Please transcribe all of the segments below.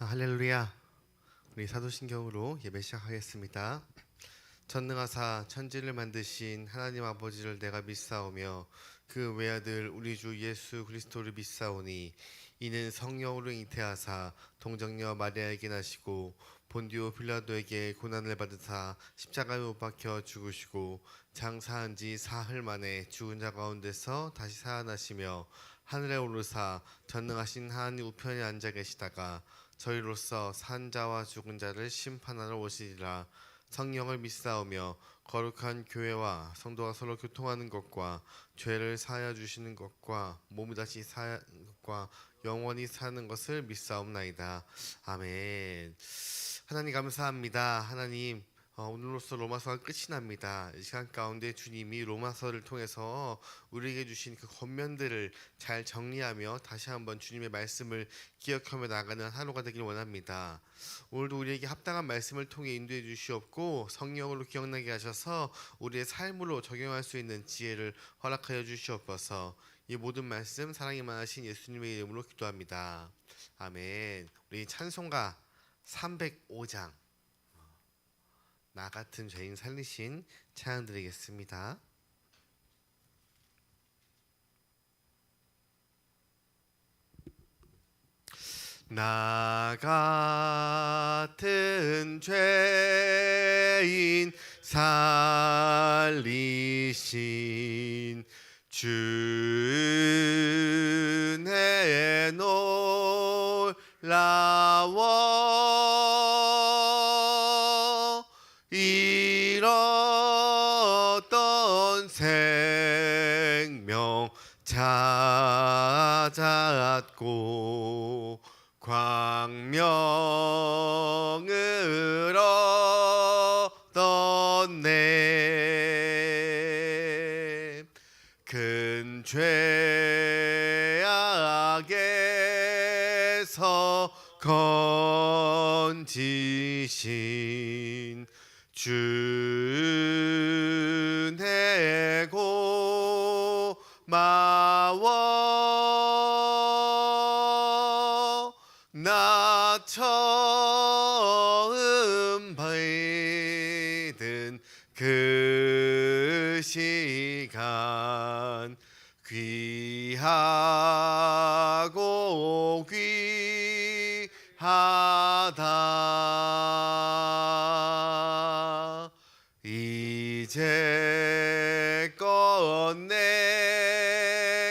할렐루야. 우리 사도신경으로 예배 시작하겠습니다. 전능하사 천지를 만드신 하나님 아버지를 내가 믿사오며 그 외아들 우리 주 예수 그리스도를 믿사오니 이는 성령으로 잉태하사 동정녀 마리아에게 나시고 본디오 빌라도에게 고난을 받으사 십자가에 못 박혀 죽으시고 장사한 지 사흘 만에 죽은 자 가운데서 다시 살아나시며 하늘에 오르사 전능하신 하나님 우편에 앉아 계시다가 저희로서 산 자와 죽은 자를 심판하러 오시리라. 성령을 믿사오며 거룩한 교회와 성도가 서로 교통하는 것과 죄를 사하여 주시는 것과 몸이 다시 사는 것과 영원히 사는 것을 믿사옵나이다. 아멘. 하나님 감사합니다. 하나님, 오늘로써 로마서가 끝이 납니다. 이 시간 가운데 주님이 로마서를 통해서 우리에게 주신 그 권면들을 잘 정리하며 다시 한번 주님의 말씀을 기억하며 나가는 하루가 되길 원합니다. 오늘도 우리에게 합당한 말씀을 통해 인도해 주시옵고 성령으로 기억나게 하셔서 우리의 삶으로 적용할 수 있는 지혜를 허락하여 주시옵소서. 이 모든 말씀 사랑이 많으신 예수님의 이름으로 기도합니다. 아멘. 우리 찬송가 305장 나 같은 죄인 살리신 찬양 드리겠습니다. 나 같은 죄인 살리신 주의 놀라워 잃었던 생명 찾았고 광명을 얻었네. 큰 죄악에서 건지신 주의 고마워. 나 처음 받은 그 시간 귀하고 귀하다. 이제껏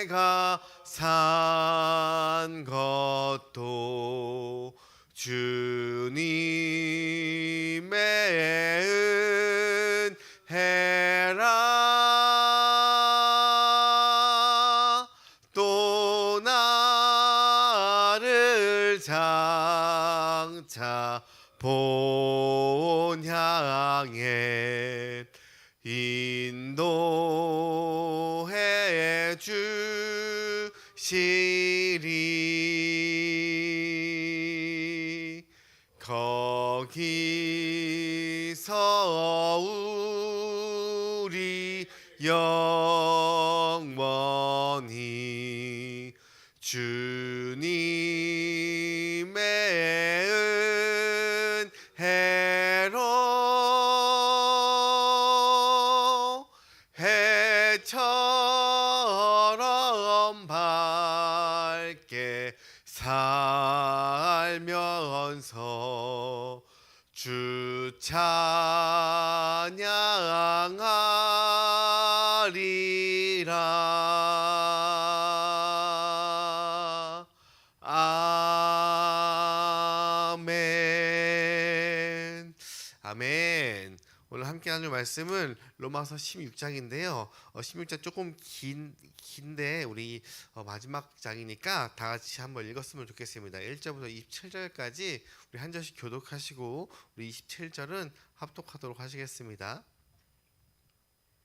내가 산 것도 주님의 은혜라. 또 나를 장차 본 향해 인도해 주시리. 거기서 우리 영원히 주님의 은혜로 해처럼 밝게 살면서 주 찬양하리라. 아멘. 아멘. 오늘 함께 나눌 말씀은 로마서 16장인데요. 16장 조금 긴데 우리 마지막 장이니까 다 같이 한번 읽었으면 좋겠습니다. 1절부터 27절까지 우리 한 절씩 교독하시고 우리 27절은 합독하도록 하시겠습니다.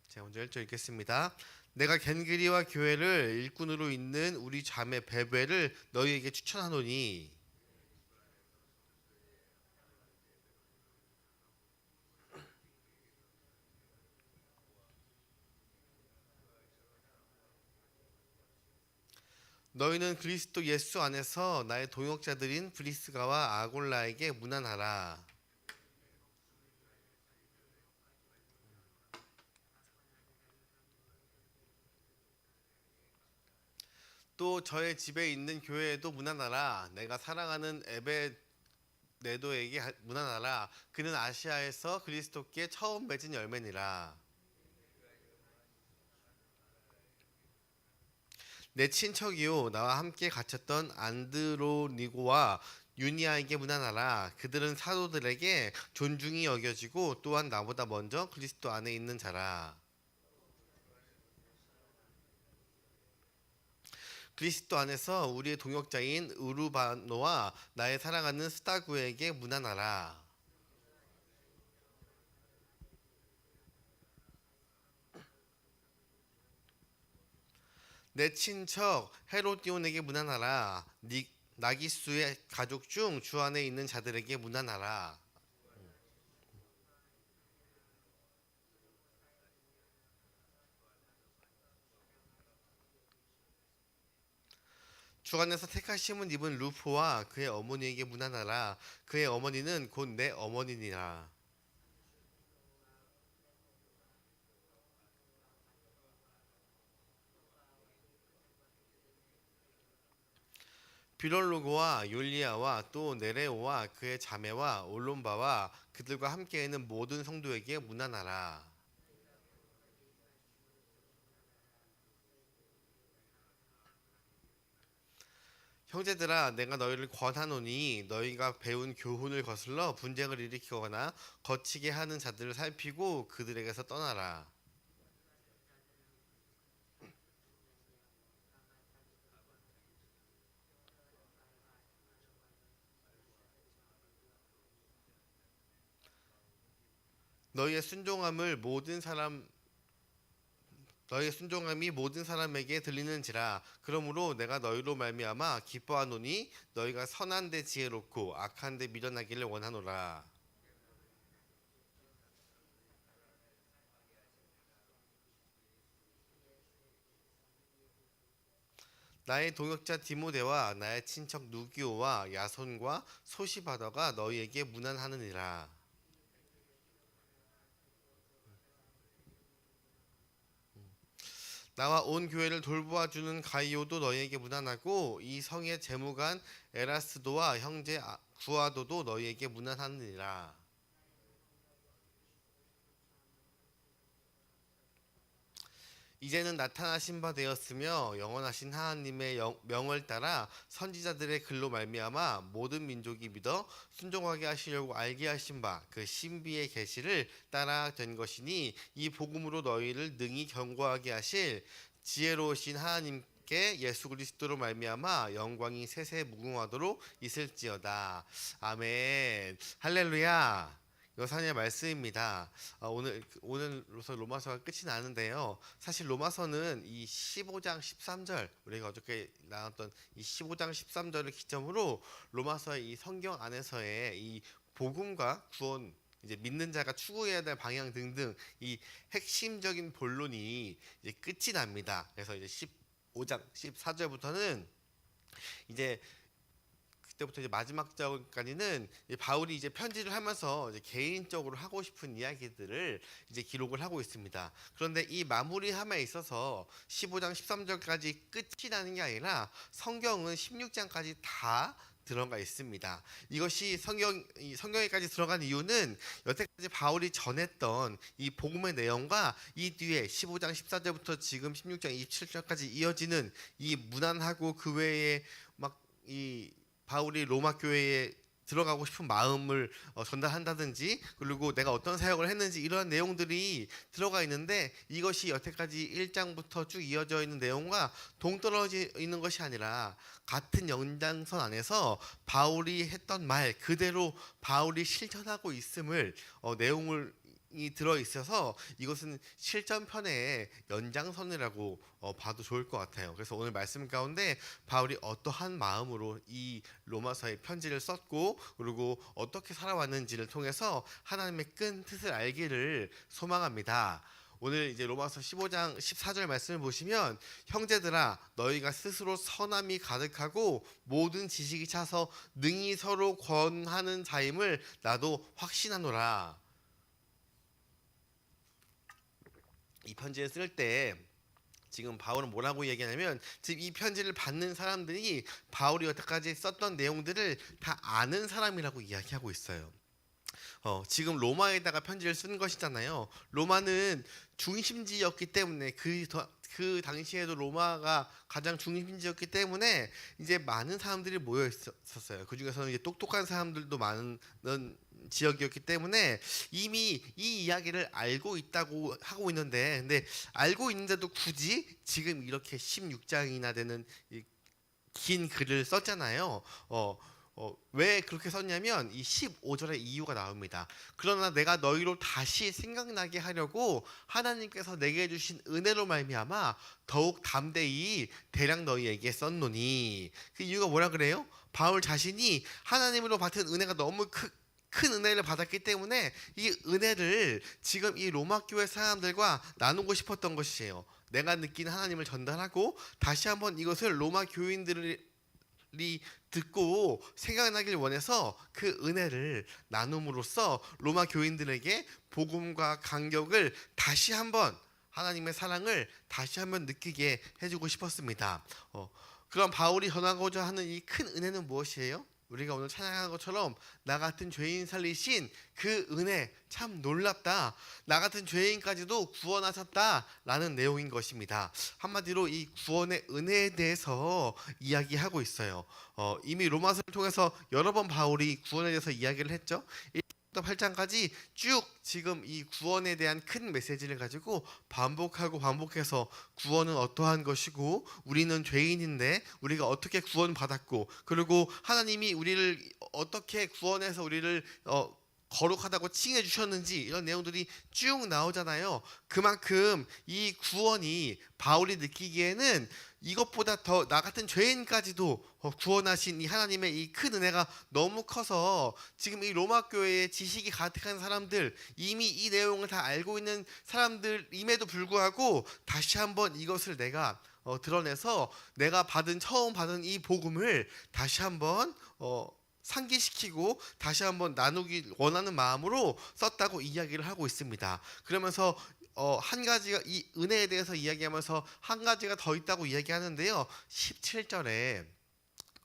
제가 먼저 1절 읽겠습니다. 내가 겐그리와 교회를 일꾼으로 있는 우리 자매 베베를 너희에게 추천하노니 너희는 그리스도 예수 안에서 나의 동역자들인 브리스가와 아골라에게 문안하라. 또 저의 집에 있는 교회에도 문안하라. 내가 사랑하는 에베네도에게 문안하라. 그는 아시아에서 그리스도께 처음 맺은 열매니라. 내 친척이요 나와 함께 갇혔던 안드로니고와 유니아에게 문안하라. 그들은 사도들에게 존중이 여겨지고 또한 나보다 먼저 그리스도 안에 있는 자라. 그리스도 안에서 우리의 동역자인 우르바노와 나의 사랑하는 스타구에게 문안하라. 내 친척 헤로디온에게 문안하라. 나기수의 가족 중 주 안에 있는 자들에게 문안하라. 주 안에서 택하심은 입은 루포와 그의 어머니에게 문안하라. 그의 어머니는 곧 내 어머니니라. 비롤로고와 율리아와 또 네레오와 그의 자매와 올론바와 그들과 함께 있는 모든 성도에게 문안하라. 형제들아 내가 너희를 권하노니 너희가 배운 교훈을 거슬러 분쟁을 일으키거나 거치게 하는 자들을 살피고 그들에게서 떠나라. 너희의 순종함을 모든 사람 너희의 순종함이 모든 사람에게 들리는지라. 그러므로 내가 너희로 말미암아 기뻐하노니 너희가 선한 데 지혜롭고 악한 데 미련하기를 원하노라. 나의 동역자 디모데와 나의 친척 누기오와 야손과 소시바더가 너희에게 문안하느니라. 나와 온 교회를 돌보아주는 가이오도 너희에게 문안하고 이 성의 재무관 에라스도와 형제 구아도도 너희에게 문안하느니라. 이제는 나타나신 바 되었으며 영원하신 하나님의 명을 따라 선지자들의 글로 말미암아 모든 민족이 믿어 순종하게 하시려고 알게 하신 바 그 신비의 계시를 따라 된 것이니 이 복음으로 너희를 능히 견고하게 하실 지혜로우신 하나님께 예수 그리스도로 말미암아 영광이 세세 무궁하도록 있을지어다. 아멘. 할렐루야. 여산의 말씀입니다. 오늘로서 로마서가 끝이 나는데요. 사실 로마서는 이 15장 13절 우리가 어저께 나눴던 이 15장 13절을 기점으로 로마서의 이 성경 안에서의 이 복음과 구원 이제 믿는 자가 추구해야 될 방향 등등 이 핵심적인 본론이 이제 끝이 납니다. 그래서 이제 15장 14절부터는 이제 그때부터 이제 마지막 장까지는 바울이 이제 편지를 하면서 이제 개인적으로 하고 싶은 이야기들을 이제 기록을 하고 있습니다. 그런데 이 마무리함에 있어서 15장 13절까지 끝이 나는 게 아니라 성경은 16장까지 다 들어가 있습니다. 이것이 성경에까지 들어간 이유는 여태까지 바울이 전했던 이 복음의 내용과 이 뒤에 15장 14절부터 지금 16장 27절까지 이어지는 이 무난하고 그 외에 막이 바울이 로마 교회에 들어가고 싶은 마음을 전달한다든지 그리고 내가 어떤 사역을 했는지 이러한 내용들이 들어가 있는데 이것이 여태까지 1장부터 쭉 이어져 있는 내용과 동떨어져 있는 것이 아니라 같은 연장선 안에서 바울이 했던 말 그대로 바울이 실천하고 있음을 내용을 이 들어 있어서 이것은 실전편의 연장선이라고 봐도 좋을 것 같아요. 그래서 오늘 말씀 가운데 바울이 어떠한 마음으로 이 로마서의 편지를 썼고 그리고 어떻게 살아왔는지를 통해서 하나님의 큰 뜻을 알기를 소망합니다. 오늘 이제 로마서 15장 14절 말씀을 보시면 형제들아 너희가 스스로 선함이 가득하고 모든 지식이 차서 능히 서로 권하는 자임을 나도 확신하노라. 이 편지를 쓸 때 지금 바울은 뭐라고 얘기하냐면 지금 이 편지를 받는 사람들이 바울이 여태까지 썼던 내용들을 다 아는 사람이라고 이야기하고 있어요. 지금 로마에다가 편지를 쓴 것이잖아요. 로마는 중심지였기 때문에 그 당시에도 로마가 가장 중심지였기 때문에 이제 많은 사람들이 모여 있었어요. 그 중에서는 이제 똑똑한 사람들도 많은 지역이었기 때문에 이미 이 이야기를 알고 있다고 하고 있는데, 근데 알고 있는데도 굳이 지금 이렇게 16장이나 되는 긴 글을 썼잖아요. 왜 그렇게 썼냐면 이 15절에 이유가 나옵니다. 그러나 내가 너희로 다시 생각나게 하려고 하나님께서 내게 주신 은혜로 말미암아 더욱 담대히 대략 너희에게 썼노니. 그 이유가 뭐라 그래요? 바울 자신이 하나님으로 받은 은혜가 너무 큰 은혜를 받았기 때문에 이 은혜를 지금 이 로마 교회 사람들과 나누고 싶었던 것이에요. 내가 느낀 하나님을 전달하고 다시 한번 이것을 로마 교인들이 듣고 생각나길 원해서 그 은혜를 나눔으로써 로마 교인들에게 복음과 간격을 다시 한번, 하나님의 사랑을 다시 한번 느끼게 해주고 싶었습니다. 그럼 바울이 전하고자 하는 이 큰 은혜는 무엇이에요? 우리가 오늘 찬양한 것처럼 나 같은 죄인 살리신 그 은혜 참 놀랍다. 나 같은 죄인까지도 구원하셨다라는 내용인 것입니다. 한마디로 이 구원의 은혜에 대해서 이야기하고 있어요. 이미 로마서를 통해서 여러 번 바울이 구원에 대해서 이야기를 했죠. 8장까지 쭉 지금 이 구원에 대한 큰 메시지를 가지고 반복해서 구원은 어떠한 것이고 우리는 죄인인데 우리가 어떻게 구원받았고, 그리고 하나님이 우리를 어떻게 구원해서 우리를 거룩하다고 칭해 주셨는지, 이런 내용들이 쭉 나오잖아요. 그만큼 이 구원이 바울이 느끼기에는 이것보다 더 나 같은 죄인까지도 구원하신 이 하나님의 이 큰 은혜가 너무 커서 지금 이 로마 교회에 지식이 가득한 사람들, 이미 이 내용을 다 알고 있는 사람들임에도 불구하고 다시 한번 이것을 내가 드러내서 내가 처음 받은 이 복음을 다시 한번 상기시키고 다시 한번 나누기 원하는 마음으로 썼다고 이야기를 하고 있습니다. 그러면서 한 가지가, 이 은혜에 대해서 이야기하면서 한 가지가 더 있다고 이야기하는데요. 17절에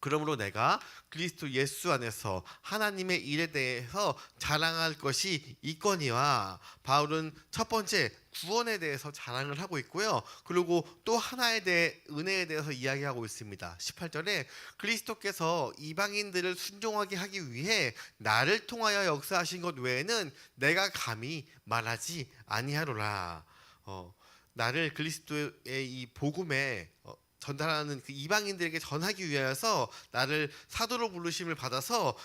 그러므로 내가 그리스도 예수 안에서 하나님의 일에 대해서 자랑할 것이 있거니와, 바울은 첫 번째 구원에 대해서 자랑을 하고 있고요. 그리고 또 하나에 대해 은혜에 대해서 이야기하고 있습니다. 18절에 그리스도께서 이방인들을 순종하게 하기 위해 나를 통하여 역사하신 것 외에는 내가 감히 말하지 아니하노라. 나를 그리스도의 이 복음에 전달하는 그 이방인들에게 전하기 위해서 나를 사도로 부르심을 받아서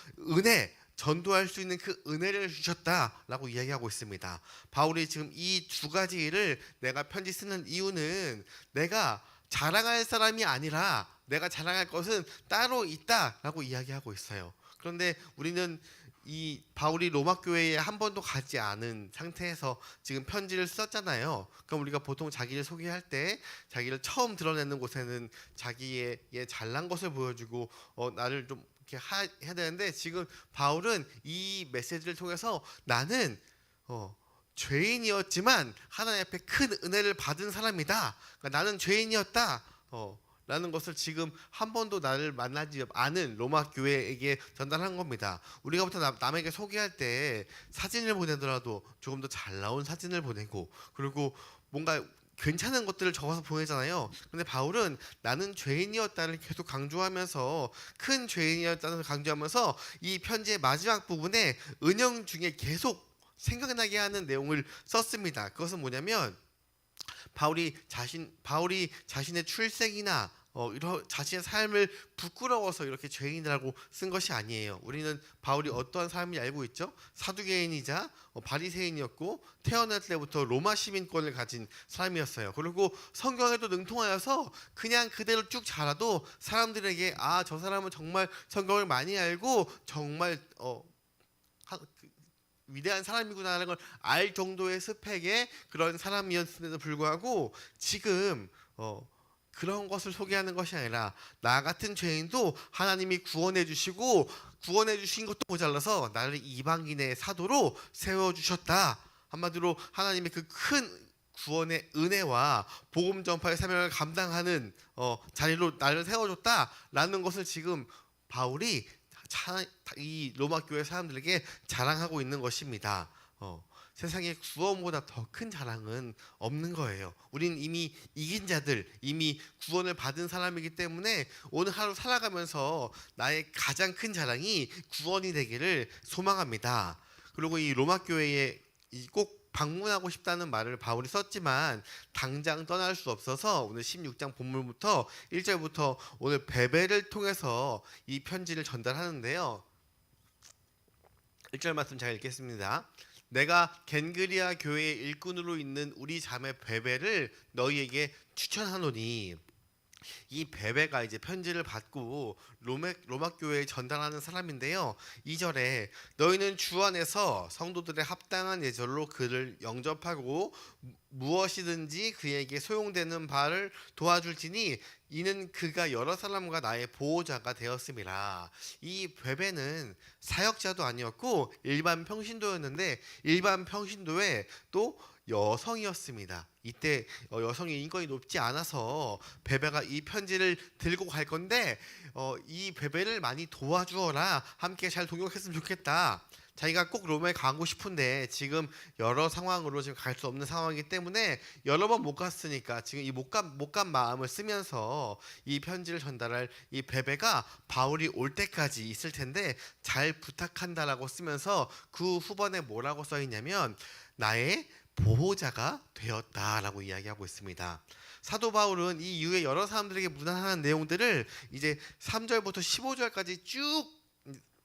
전도할 수 있는 그 은혜를 주셨다라고 이야기하고 있습니다. 바울이 지금 이 두 가지 일을 내가 편지 쓰는 이유는 내가 자랑할 사람이 아니라 내가 자랑할 것은 따로 있다라고 이야기하고 있어요. 그런데 우리는 이 바울이 로마 교회에 한 번도 가지 않은 상태에서 지금 편지를 썼잖아요. 그럼 우리가 보통 자기를 소개할 때 자기를 처음 드러내는 곳에는 자기의 잘난 것을 보여주고 나를 좀 이렇게 해야 되는데, 지금 바울은 이 메시지를 통해서 나는 죄인이었지만 하나님 앞에 큰 은혜를 받은 사람이다. 그러니까 나는 죄인이었다. 라는 것을 지금 한 번도 나를 만나지 않은 로마 교회에게 전달한 겁니다. 우리가 보통 남에게 소개할 때 사진을 보내더라도 조금 더 잘 나온 사진을 보내고, 그리고 뭔가 괜찮은 것들을 적어서 보내잖아요. 근데 바울은 나는 죄인이었다를 계속 강조하면서, 큰 죄인이었다는 강조하면서 이 편지의 마지막 부분에 은영 중에 계속 생각나게 하는 내용을 썼습니다. 그것은 뭐냐면 바울이 자신의 출생이나 자신의 삶을 부끄러워서 이렇게 죄인이라고 쓴 것이 아니에요. 우리는 바울이 어떠한 삶인지 알고 있죠. 사두개인이자 바리새인이었고 태어날 때부터 로마 시민권을 가진 사람이었어요. 그리고 성경에도 능통하여서 그냥 그대로 쭉 자라도 사람들에게 저 사람은 정말 성경을 많이 알고 정말 위대한 사람이구나라는 걸 알 정도의 스펙의 그런 사람이었음에도 불구하고 지금 그런 것을 소개하는 것이 아니라 나 같은 죄인도 하나님이 구원해 주시고 구원해 주신 것도 모자라서 나를 이방인의 사도로 세워 주셨다. 한마디로 하나님의 그 큰 구원의 은혜와 복음 전파의 사명을 감당하는 자리로 나를 세워줬다라는 것을 지금 바울이 이 로마 교회 사람들에게 자랑하고 있는 것입니다. 세상에 구원보다 더 큰 자랑은 없는 거예요. 우린 이미 이긴 자들, 이미 구원을 받은 사람이기 때문에 오늘 하루 살아가면서 나의 가장 큰 자랑이 구원이 되기를 소망합니다. 그리고 이 로마 교회에 꼭 방문하고 싶다는 말을 바울이 썼지만 당장 떠날 수 없어서 오늘 16장 본문부터 1절부터 오늘 베베를 통해서 이 편지를 전달하는데요. 1절 말씀 잘 읽겠습니다. 내가 겐그리아 교회의 일꾼으로 있는 우리 자매 베베를 너희에게 추천하노니. 이 베베가 이제 편지를 받고 로마 교회에 전달하는 사람인데요. 2절에 너희는 주 안에서 성도들의 합당한 예절로 그를 영접하고 무엇이든지 그에게 소용되는 바를 도와줄지니 이는 그가 여러 사람과 나의 보호자가 되었음이라. 이 베베는 사역자도 아니었고 일반 평신도였는데 일반 평신도에 또 여성이었습니다. 이때 여성의 인권이 높지 않아서 베베가 이 편지를 들고 갈 건데 이 베베를 많이 도와주어라. 함께 잘 동역했으면 좋겠다. 자기가 꼭 로마에 가고 싶은데 지금 여러 상황으로 지금 갈 수 없는 상황이기 때문에 여러 번 못 갔으니까 지금 이 못 간 마음을 쓰면서 이 편지를 전달할 이 베베가 바울이 올 때까지 있을 텐데 잘 부탁한다라고 쓰면서 그 후반에 뭐라고 써 있냐면 나의 보호자가 되었다라고 이야기하고 있습니다. 사도 바울은 이 이후에 여러 사람들에게 문안하는 내용들을 이제 3절부터 15절까지 쭉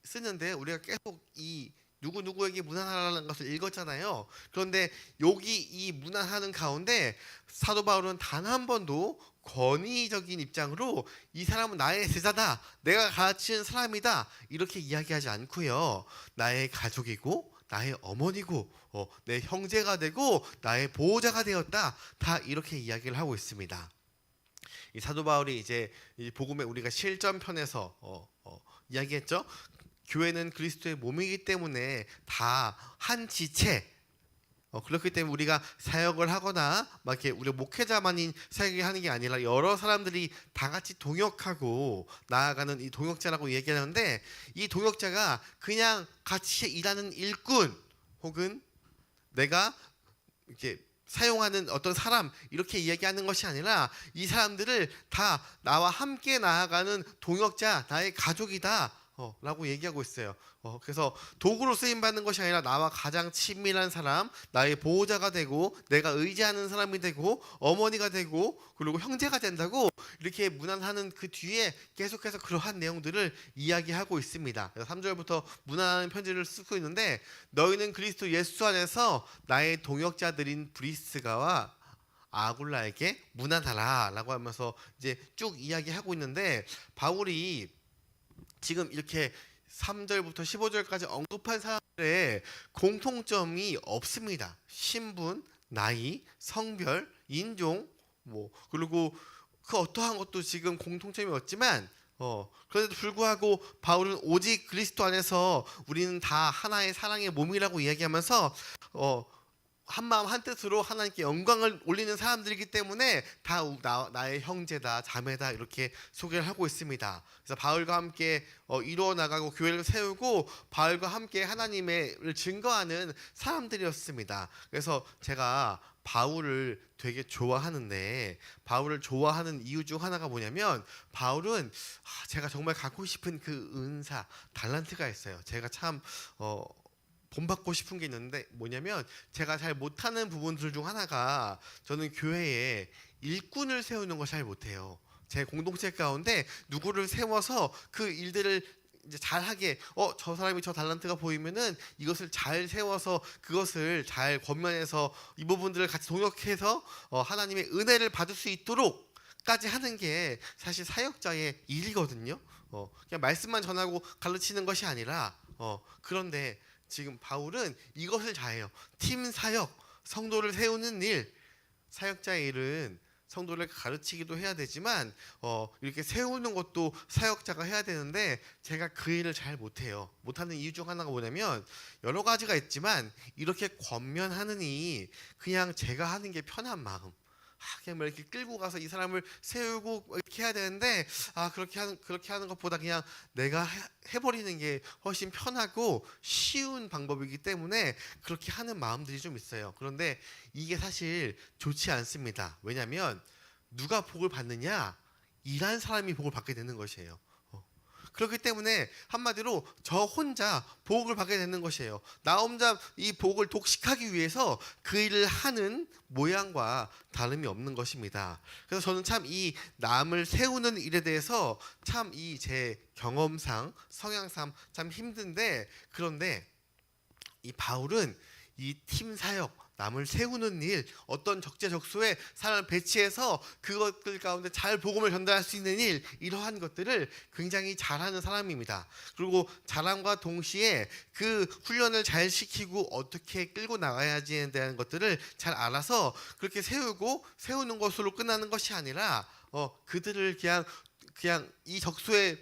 쓰는데 우리가 계속 이 누구누구에게 문안하라는 것을 읽었잖아요. 그런데 여기 이 문안하는 가운데 사도 바울은 단 한 번도 권위적인 입장으로 이 사람은 나의 제자다, 내가 가르치는 사람이다 이렇게 이야기하지 않고요. 나의 가족이고 나의 어머니고 내 형제가 되고 나의 보호자가 되었다, 다 이렇게 이야기를 하고 있습니다. 이 사도 바울이 이제 이 복음의 우리가 실전편에서 이야기했죠. 교회는 그리스도의 몸이기 때문에 다 한 지체. 그렇기 때문에 우리가 사역을 하거나 막 이렇게 우리 목회자만이 사역을 하는 게 아니라 여러 사람들이 다 같이 동역하고 나아가는 이 동역자라고 얘기하는데, 이 동역자가 그냥 같이 일하는 일꾼 혹은 내가 이렇게 사용하는 어떤 사람 이렇게 이야기하는 것이 아니라 이 사람들을 다 나와 함께 나아가는 동역자, 나의 가족이다 라고 얘기하고 있어요. 그래서 도구로 쓰임받는 것이 아니라 나와 가장 친밀한 사람, 나의 보호자가 되고 내가 의지하는 사람이 되고 어머니가 되고 그리고 형제가 된다고 이렇게 문안하는 그 뒤에 계속해서 그러한 내용들을 이야기하고 있습니다. 3절부터 문안하는 편지를 쓰고 있는데 너희는 그리스도 예수 안에서 나의 동역자들인 브리스가와 아굴라에게 문안하라 라고 하면서 이제 쭉 이야기하고 있는데, 바울이 지금 이렇게 3절부터 15절까지 언급한 사람들의 공통점이 없습니다. 신분, 나이, 성별, 인종, 그리고 그 어떠한 것도 지금 공통점이 없지만 그런데도 불구하고 바울은 오직 그리스도 안에서 우리는 다 하나의 사랑의 몸이라고 이야기하면서 한마음 한뜻으로 하나님께 영광을 올리는 사람들이기 때문에 다 나의 형제다, 자매다 이렇게 소개를 하고 있습니다. 그래서 바울과 함께 이루어 나가고 교회를 세우고 바울과 함께 하나님을 증거하는 사람들이었습니다. 그래서 제가 바울을 되게 좋아하는데, 바울을 좋아하는 이유 중 하나가 뭐냐면 바울은 제가 정말 갖고 싶은 그 은사, 달란트가 있어요. 제가 참 본받고 싶은 게 있는데 뭐냐면, 제가 잘 못하는 부분들 중 하나가 저는 교회에 일꾼을 세우는 걸 잘 못해요. 제 공동체 가운데 누구를 세워서 그 일들을 이제 잘하게 저 사람이 저 달란트가 보이면은 이것을 잘 세워서 그것을 잘 권면해서 이 부분들을 같이 동역해서 하나님의 은혜를 받을 수 있도록 까지 하는 게 사실 사역자의 일이거든요. 그냥 말씀만 전하고 가르치는 것이 아니라 그런데 지금 바울은 이것을 잘해요. 팀 사역, 성도를 세우는 일, 사역자의 일은 성도를 가르치기도 해야 되지만 이렇게 세우는 것도 사역자가 해야 되는데 제가 그 일을 잘 못해요. 못하는 이유 중 하나가 뭐냐면 여러 가지가 있지만 이렇게 권면하느니 그냥 제가 하는 게 편한 마음. 그냥 뭐 이렇게 끌고 가서 이 사람을 세우고 이렇게 해야 되는데 그렇게 하는 것보다 그냥 내가 해버리는 게 훨씬 편하고 쉬운 방법이기 때문에 그렇게 하는 마음들이 좀 있어요. 그런데 이게 사실 좋지 않습니다. 왜냐하면 누가 복을 받느냐? 일한 사람이 복을 받게 되는 것이에요. 그렇기 때문에 한마디로 저 혼자 복을 받게 되는 것이에요. 나 혼자 이 복을 독식하기 위해서 그 일을 하는 모양과 다름이 없는 것입니다. 그래서 저는 참 이 남을 세우는 일에 대해서 참 이 제 경험상 성향상 참 힘든데, 그런데 이 바울은 이 팀 사역, 남을 세우는 일, 어떤 적재적소에 사람을 배치해서 그것들 가운데 잘 복음을 전달할 수 있는 일, 이러한 것들을 굉장히 잘하는 사람입니다. 그리고 잘함과 동시에 그 훈련을 잘 시키고 어떻게 끌고 나가야지에 대한 것들을 잘 알아서 그렇게 세우는 것으로 끝나는 것이 아니라 그들을 그냥 이 적소에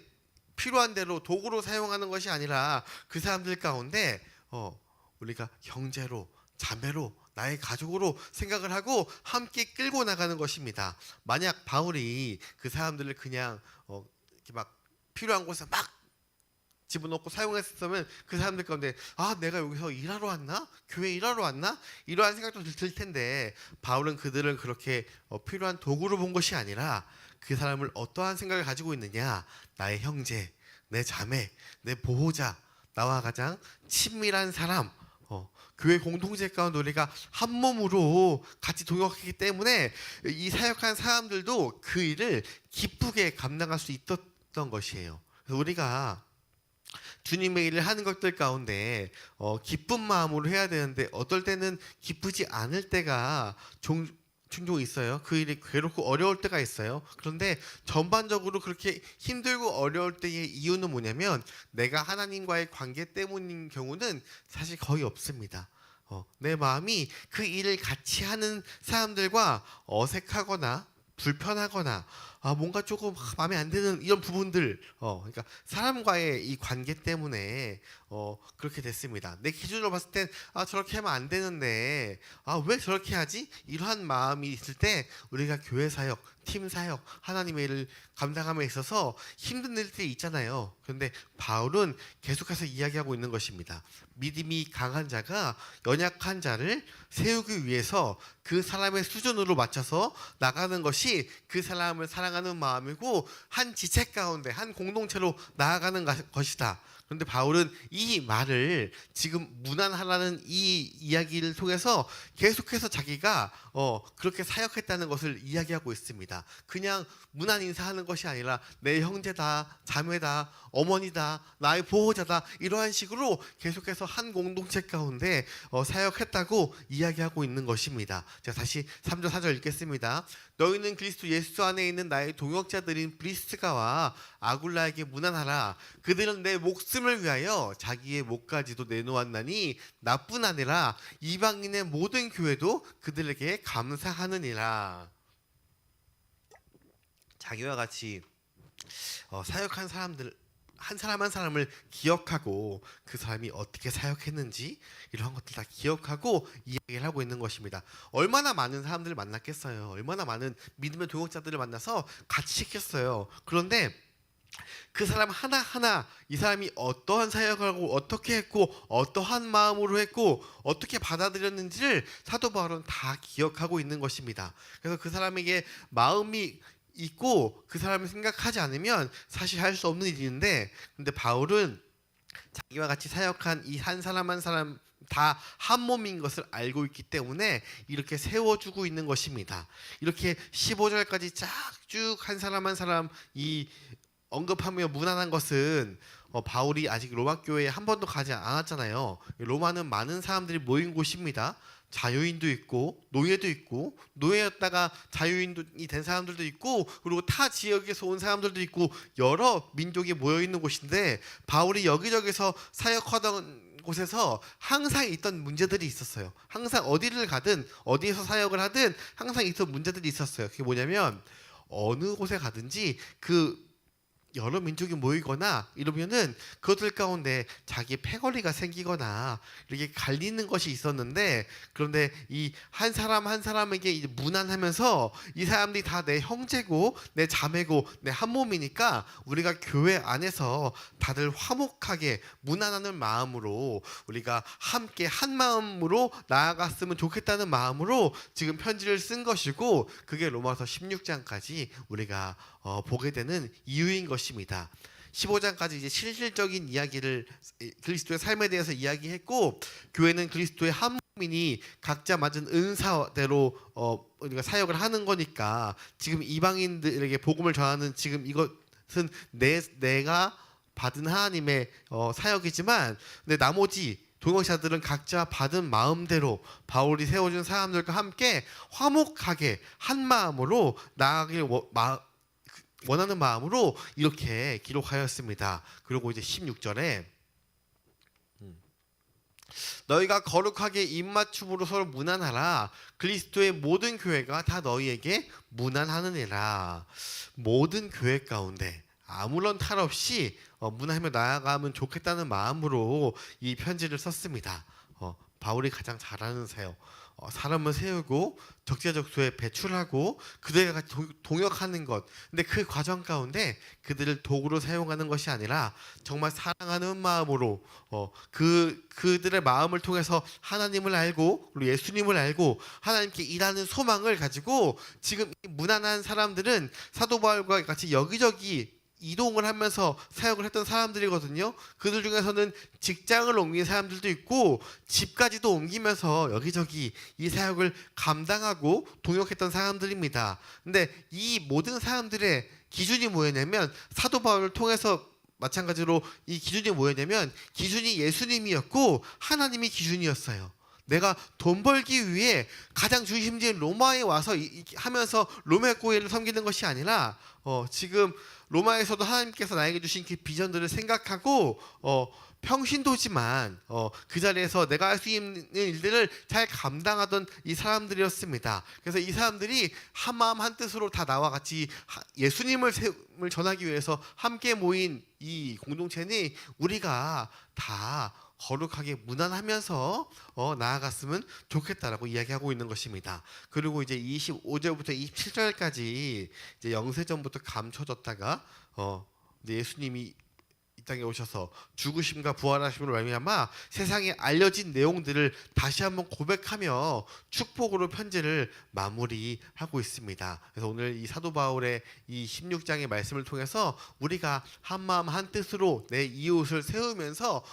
필요한 대로 도구로 사용하는 것이 아니라 그 사람들 가운데 우리가 형제로, 자매로, 나의 가족으로 생각을 하고 함께 끌고 나가는 것입니다. 만약 바울이 그 사람들을 그냥 이렇게 막 필요한 곳에 막 집어넣고 사용했으면 그 사람들 가운데 내가 여기서 일하러 왔나? 교회 일하러 왔나? 이러한 생각도 들 텐데 바울은 그들을 그렇게 필요한 도구로 본 것이 아니라 그 사람을 어떠한 생각을 가지고 있느냐? 나의 형제, 내 자매, 내 보호자, 나와 가장 친밀한 사람, 교회 공동체 가운데 우리가 한 몸으로 같이 동역하기 때문에 이 사역한 사람들도 그 일을 기쁘게 감당할 수 있었던 것이에요. 그래서 우리가 주님의 일을 하는 것들 가운데 기쁜 마음으로 해야 되는데 어떨 때는 기쁘지 않을 때가 종종 있어요. 그 일이 괴롭고 어려울 때가 있어요. 그런데 전반적으로 그렇게 힘들고 어려울 때의 이유는 뭐냐면 내가 하나님과의 관계 때문인 경우는 사실 거의 없습니다. 내 마음이 그 일을 같이 하는 사람들과 어색하거나 불편하거나 뭔가 조금 마음에 안 드는 이런 부분들, 그러니까 사람과의 이 관계 때문에 그렇게 됐습니다. 내 기준으로 봤을 땐 저렇게 하면 안 되는데 왜 저렇게 하지? 이러한 마음이 있을 때 우리가 교회 사역, 팀 사역, 하나님의 일을 감당함에 있어서 힘든 일들이 있잖아요. 그런데 바울은 계속해서 이야기하고 있는 것입니다. 믿음이 강한 자가 연약한 자를 세우기 위해서 그 사람의 수준으로 맞춰서 나가는 것이 그 사람을 사랑하는 마음이고 한 지체 가운데 한 공동체로 나아가는 것이다. 그런데 바울은 이 말을 지금 문안하라는 이 이야기를 통해서 계속해서 자기가 그렇게 사역했다는 것을 이야기하고 있습니다. 그냥 문안 인사하는 것이 아니라 내 형제다, 자매다, 어머니다, 나의 보호자다, 이러한 식으로 계속해서 한 공동체 가운데 사역했다고 이야기하고 있는 것입니다. 제가 다시 3절 4절 읽겠습니다. 너희는 그리스도 예수 안에 있는 나의 동역자들인 브리스가와 아굴라에게 문안하라. 그들은 내 목숨을 위하여 자기의 목까지도 내놓았나니 나뿐 아니라 이방인의 모든 교회도 그들에게 감사하느니라. 자기와 같이 사역한 사람들, 한 사람 한 사람을 기억하고 그 사람이 어떻게 사역했는지 이러한 것들 다 기억하고 이야기를 하고 있는 것입니다. 얼마나 많은 사람들을 만났겠어요. 얼마나 많은 믿음의 동역자들을 만나서 같이 시켰어요. 그런데 그 사람 하나하나 이 사람이 어떠한 사역을 하고 어떻게 했고 어떠한 마음으로 했고 어떻게 받아들였는지를 사도 바울은 다 기억하고 있는 것입니다. 그래서 그 사람에게 마음이 있고 그 사람을 생각하지 않으면 사실 할 수 없는 일인데, 근데 바울은 자기와 같이 사역한 이 한 사람 한 사람 다 한 몸인 것을 알고 있기 때문에 이렇게 세워주고 있는 것입니다. 이렇게 15절까지 쭉 한 사람 한 사람 이 언급하며 문안한 것은 바울이 아직 로마 교회에 한 번도 가지 않았잖아요. 로마는 많은 사람들이 모인 곳입니다. 자유인도 있고 노예도 있고 노예였다가 자유인이 된 사람들도 있고 그리고 타 지역에서 온 사람들도 있고 여러 민족이 모여 있는 곳인데 바울이 여기저기서 사역하던 곳에서 항상 있던 문제들이 있었어요. 항상 어디를 가든 어디에서 사역을 하든 항상 있던 문제들이 있었어요. 그게 뭐냐면 어느 곳에 가든지 그 여러 민족이 모이거나 이러면은 그것들 가운데 자기 패거리가 생기거나 이렇게 갈리는 것이 있었는데, 그런데 이 한 사람 한 사람에게 이제 무난하면서 이 사람들이 다 내 형제고 내 자매고 내 한 몸이니까 우리가 교회 안에서 다들 화목하게 무난하는 마음으로 우리가 함께 한 마음으로 나아갔으면 좋겠다는 마음으로 지금 편지를 쓴 것이고, 그게 로마서 16장까지 우리가 보게 되는 이유인 것입니다. 15장까지 이제 실질적인 이야기를 그리스도의 삶에 대해서 이야기했고, 교회는 그리스도의 한 몸이니 각자 맞은 은사대로 우리가 사역을 하는 거니까 지금 이방인들에게 복음을 전하는 지금 이것은 내가 받은 하나님의 사역이지만, 근데 나머지 동역자들은 각자 받은 마음대로 바울이 세워준 사람들과 함께 화목하게 한 마음으로 나아가길 원하는 마음으로 이렇게 기록하였습니다. 그리고 이제 16절에 너희가 거룩하게 입맞춤으로 서로 무난하라. 그리스도의 모든 교회가 다 너희에게 무난하느니라. 모든 교회 가운데 아무런 탈 없이 무난하며 나아가면 좋겠다는 마음으로 이 편지를 썼습니다. 바울이 가장 잘하는 사역, 사람을 세우고 적재적소에 배출하고 그들과 같이 동역하는 것. 근데 그 과정 가운데 그들을 도구로 사용하는 것이 아니라 정말 사랑하는 마음으로 그들의 마음을 통해서 하나님을 알고 그리고 예수님을 알고 하나님께 일하는 소망을 가지고, 지금 이 무난한 사람들은 사도 바울과 같이 여기저기 이동을 하면서 사역을 했던 사람들이거든요. 그들 중에서는 직장을 옮긴 사람들도 있고 집까지도 옮기면서 여기저기 이 사역을 감당하고 동역했던 사람들입니다. 근데 이 모든 사람들의 기준이 뭐였냐면, 사도 바울을 통해서 마찬가지로 이 기준이 뭐였냐면 기준이 예수님이었고 하나님이 기준이었어요. 내가 돈 벌기 위해 가장 중심지인 로마에 와서 하면서 로마 교회를 섬기는 것이 아니라 지금 로마에서도 하나님께서 나에게 주신 그 비전들을 생각하고 평신도지만 그 자리에서 내가 할 수 있는 일들을 잘 감당하던 이 사람들이었습니다. 그래서 이 사람들이 한 마음 한 뜻으로 다 나와 같이 예수님을 전하기 위해서 함께 모인 이 공동체니 우리가 다 거룩하게 무난하면서 나아갔으면 좋겠다라고 이야기하고 있는 것입니다. 그리고 이제 25절부터 27절까지 이제 영세전부터 감춰졌다가 이제 예수님이 이 땅에 오셔서 죽으심과 부활하심으로 말미암아 세상에 알려진 내용들을 다시 한번 고백하며 축복으로 편지를 마무리하고 있습니다. 그래서 오늘 이 사도 바울의 이 16장의 말씀을 통해서 우리가 한 마음 한 뜻으로 내 이웃을 세우면서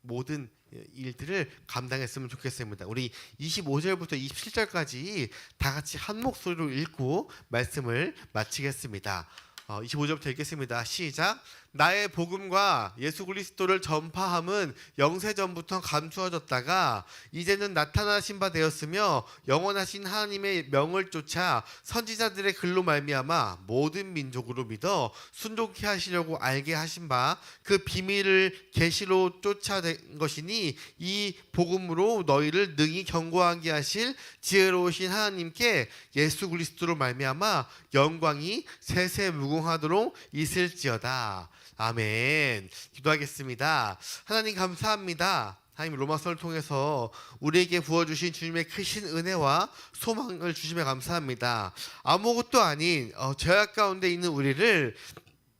모든 일들을 감당했으면 좋겠습니다. 우리 25절부터 27절까지 다 같이 한 목소리로 읽고 말씀을 마치겠습니다. 25절부터 읽겠습니다. 시작. 나의 복음과 예수 그리스도를 전파함은 영세전부터 감추어졌다가 이제는 나타나신 바 되었으며 영원하신 하나님의 명을 쫓아 선지자들의 글로 말미암아 모든 민족으로 믿어 순종케 하시려고 알게 하신 바 그 비밀을 계시로 쫓아낸 것이니 이 복음으로 너희를 능히 경고하게 하실 지혜로우신 하나님께 예수 그리스도로 말미암아 영광이 세세 무궁하도록 있을지어다. 아멘. 기도하겠습니다. 하나님 감사합니다. 하나님 로마서를 통해서 우리에게 부어주신 주님의 크신 은혜와 소망을 주심에 감사합니다. 아무것도 아닌 죄악 가운데 있는 우리를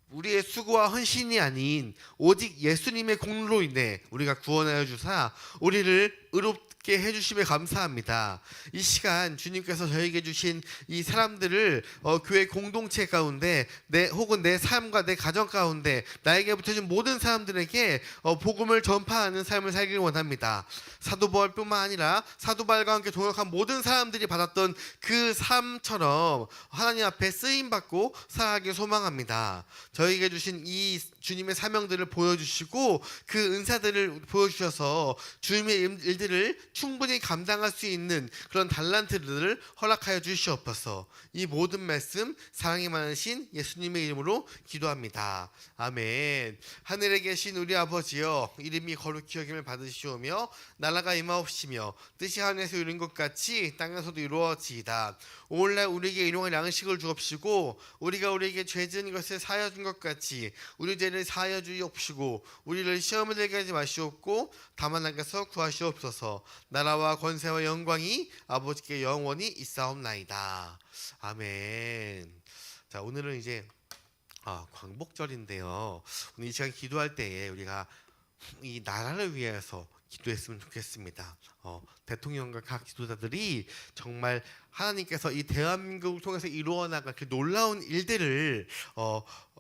우리의 수고와 헌신이 아닌 오직 예수님의 공로로 인해 우리가 구원하여 주사 우리를 의롭게 해주심에 감사합니다. 이 시간 주님께서 저에게 주신 이 사람들을 교회 공동체 가운데 혹은 내 삶과 내 가정 가운데 나에게 붙여진 모든 사람들에게 복음을 전파하는 삶을 살기를 원합니다. 사도 바울뿐만 아니라 사도 바울과 함께 동역한 모든 사람들이 받았던 그 삶처럼 하나님 앞에 쓰임받고 살아가길 소망합니다. 저에게 주신 이 주님의 사명들을 보여주시고 그 은사들을 보여주셔서 주님의 일들을 충분히 감당할 수 있는 그런 달란트들을 허락하여 주시옵소서. 이 모든 말씀 사랑이 많으신 예수님의 이름으로 기도합니다. 아멘. 하늘에 계신 우리 아버지여, 이름이 거룩히 여김을 받으시오며 나라가 임하옵시며 뜻이 하늘에서 이룬 것 같이 땅에서도 이루어지이다. 오늘날 우리에게 일용할 양식을 주옵시고 우리가 우리에게 죄 지은 것을 사하여 준 것 같이 우리 죄를 사하여 주옵시고 우리를 시험에 들게 하지 마시옵고 다만 하께서 구하시옵소서. 나라와 권세와 영광이 아버지께 영원히 있사옵나이다. 아멘. 자, 오늘은 이제 광복절인데요. 오늘 이 시간 기도할 때에 우리가 이 나라를 위해서 기도했으면 좋겠습니다. 대통령과 각 지도자들이 정말 하나님께서 이 대한민국을 통해서 이루어 나갈 그 놀라운 일들을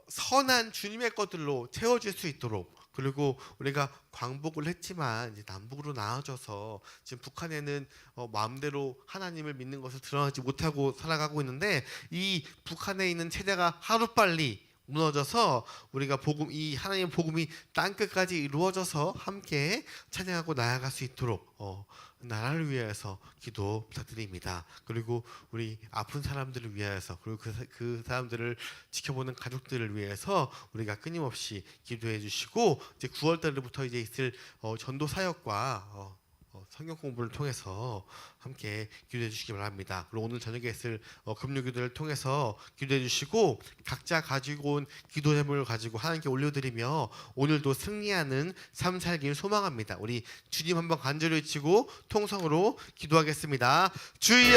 선한 주님의 것들로 채워질 수 있도록, 그리고 우리가 광복을 했지만 이제 남북으로 나눠져서 지금 북한에는 마음대로 하나님을 믿는 것을 드러나지 못하고 살아가고 있는데, 이 북한에 있는 체제가 하루빨리 무너져서 우리가 이 하나님의 복음이 땅끝까지 이루어져서 함께 찬양하고 나아갈 수 있도록 나라를 위해서 기도 부탁드립니다. 그리고 우리 아픈 사람들을 위해서, 그리고 그 사람들을 지켜보는 가족들을 위해서 우리가 끊임없이 기도해 주시고, 이제 9월 달부터 이제 있을 전도 사역과 성경 공부를 통해서 함께 기도해 주시기 바랍니다. 그리고 오늘 저녁에 있을 금요 기도를 통해서 기도해 주시고, 각자 가지고 온 기도 제목을 가지고 하나님께 올려드리며 오늘도 승리하는 삶 살기를 소망합니다. 우리 주님 한번 간절히 외치고 통성으로 기도하겠습니다. 주여!